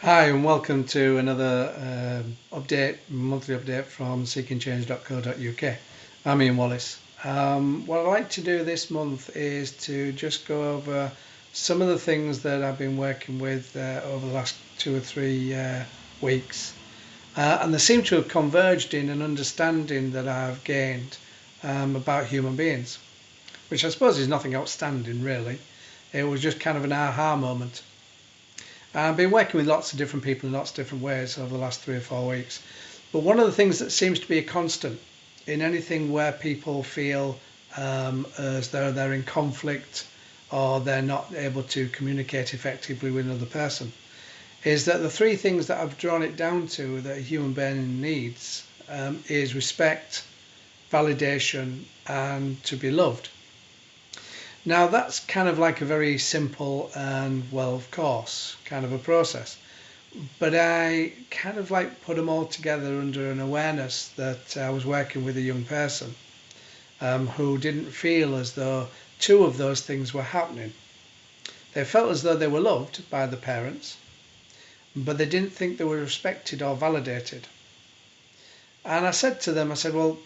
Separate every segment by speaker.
Speaker 1: Hi and welcome to another monthly update from seekingchange.co.uk. I'm Ian Wallace. What I'd like to do this month is to just go over some of the things that I've been working with over the last 2 or 3 weeks. And they seem to have converged in an understanding that I've gained about human beings, which I suppose is nothing outstanding really. It was just kind of an aha moment. I've been working with lots of different people in lots of different ways over the last 3 or 4 weeks. But one of the things that seems to be a constant in anything where people feel as though they're in conflict or they're not able to communicate effectively with another person is that the three things that I've drawn it down to that a human being needs is respect, validation, and to be loved. Now that's kind of like a very simple and well, of course, kind of a process. But I kind of like put them all together under an awareness that I was working with a young person who didn't feel as though two of those things were happening. They felt as though they were loved by the parents, but they didn't think they were respected or validated. And I said to them, I said, well,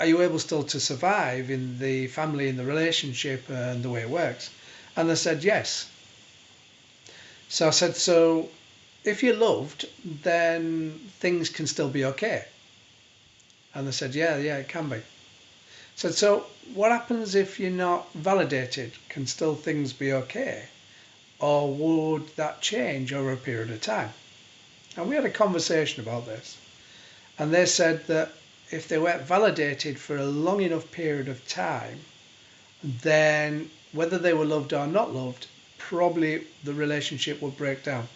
Speaker 1: are you able still to survive in the family, in the relationship and the way it works? And they said, yes. So I said, so if you're loved, then things can still be okay. And they said, yeah, it can be. I said, so what happens if you're not validated? Can still things be okay? Or would that change over a period of time? And we had a conversation about this. And they said that if they weren't validated for a long enough period of time, then whether they were loved or not loved, probably the relationship would break down.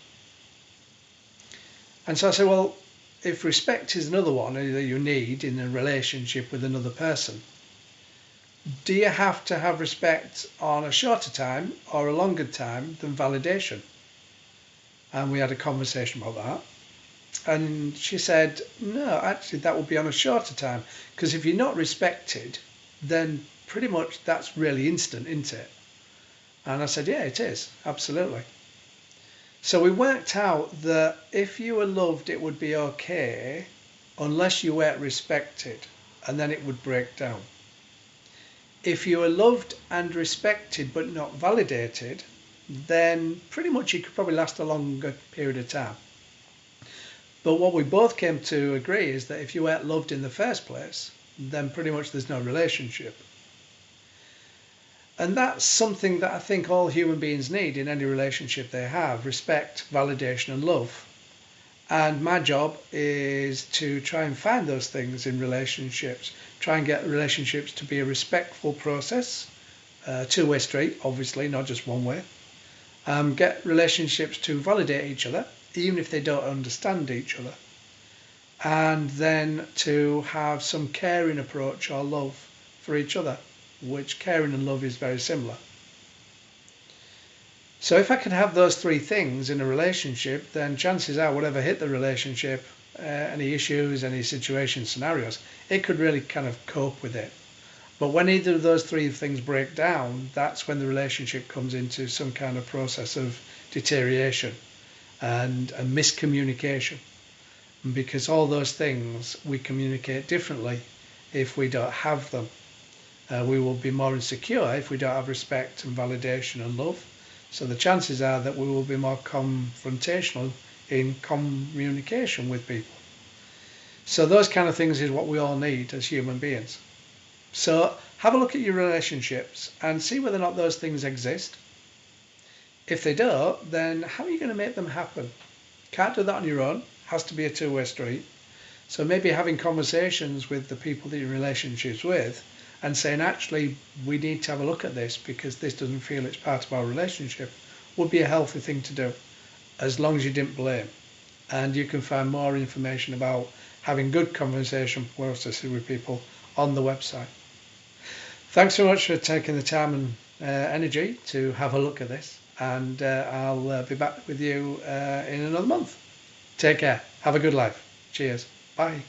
Speaker 1: And so I said, well, if respect is another one that you need in a relationship with another person, do you have to have respect on a shorter time or a longer time than validation? And we had a conversation about that. And she said, no, actually, that would be on a shorter time. Because if you're not respected, then pretty much that's really instant, isn't it? And I said, yeah, it is. Absolutely. So we worked out that if you were loved, it would be okay unless you weren't respected. And then it would break down. If you were loved and respected but not validated, then pretty much it could probably last a longer period of time. But what we both came to agree is that if you weren't loved in the first place, then pretty much there's no relationship. And that's something that I think all human beings need in any relationship they have: respect, validation, and love. And my job is to try and find those things in relationships, try and get relationships to be a respectful process, two-way street, obviously, not just one way. Get relationships to validate each other, even if they don't understand each other, and then to have some caring approach or love for each other, which caring and love is very similar. So if I can have those three things in a relationship, then chances are whatever hit the relationship, any issues, any situation, scenarios, it could really kind of cope with it. But when either of those three things break down, that's when the relationship comes into some kind of process of deterioration and a miscommunication, because all those things we communicate differently if we don't have them. We will be more insecure if we don't have respect and validation and love. So the chances are that we will be more confrontational in communication with people. So those kind of things is what we all need as human beings. So have a look at your relationships and see whether or not those things exist. If they don't, then how are you going to make them happen? Can't do that on your own. Has to be a two-way street. So maybe having conversations with the people that you're in relationships with and saying, actually, we need to have a look at this because this doesn't feel it's part of our relationship, would be a healthy thing to do, as long as you didn't blame. And you can find more information about having good conversation processes with people on the website. Thanks so much for taking the time and energy to have a look at this. And I'll be back with you in another month. Take care. Have a good life. Cheers. Bye.